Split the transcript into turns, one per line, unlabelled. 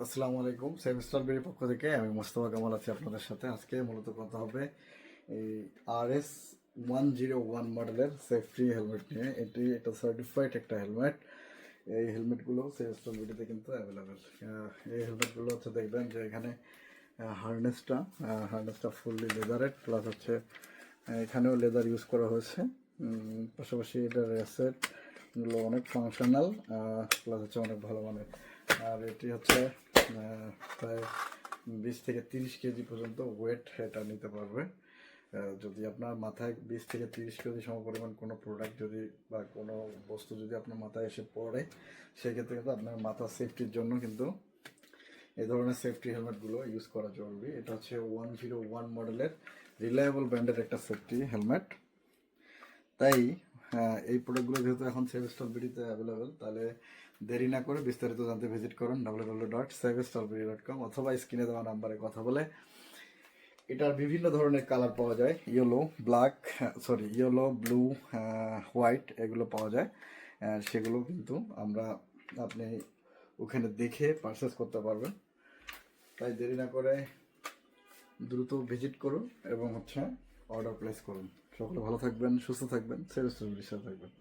আসসালামু আলাইকুম, সেমিস্টার বির পক্ষ থেকে আমি মোস্তফা কামাল আছি আপনাদের সাথে। আজকে মূলত কথা হবে এই RS-101 মডেলের সেফটি হেলমেট নিয়ে। এটি একটা সার্টিফাইড একটা হেলমেট। এই হেলমেটগুলো সেমিস্টার বিটিতে কিন্তু অ্যাভেলেবেল। এই হেলমেটগুলো হচ্ছে দেখবেন যে এখানে হার্নেসটা ফুললি লেদারের, প্লাস হচ্ছে এখানেও লেদার ইউজ করা হয়েছে। পাশাপাশি এটার রেসেটগুলো অনেক ফাংশনাল, প্লাস হচ্ছে অনেক ভালো মানের। আর এটি হচ্ছে প্রায় 20 থেকে 30 কেজি পর্যন্ত ওয়েট এটা নিতে পারবে। যদি আপনার মাথায় 20 থেকে 30 কেজি সমপরিমাণ কোনো প্রোডাক্ট যদি বা কোনো বস্তু যদি আপনার মাথায় এসে পড়ে, সেক্ষেত্রে কিন্তু আপনার মাথার সেফটির জন্য কিন্তু এই ধরনের সেফটি হেলমেটগুলো ইউজ করা জরুরি। এটা হচ্ছে 101 মডেলের রিলায়েবল ব্র্যান্ডের একটা সেফটি হেলমেট। তাই এই প্রোডাক্টগুলো যেহেতু এখন সেভস্টল বিডিতে অ্যাভেলেবেল, তাহলে দেরি না করে বিস্তারিত জানতে ভিজিট করুন www.savestolbidi.com অথবা স্ক্রিনে দেওয়া নাম্বারে কথা বলে। এটার বিভিন্ন ধরনের কালার পাওয়া যায়, ইয়েলো, ব্লু, হোয়াইট, এগুলো পাওয়া যায়। সেগুলো কিন্তু আপনি ওখানে দেখে পারচেস করতে পারবেন। তাই দেরি না করে দ্রুত ভিজিট করুন এবং অর্ডার প্লেস করুন। সকলে ভালো থাকবেন, সুস্থ থাকবেন, সেভস্টল বিডির সাথে থাকবেন।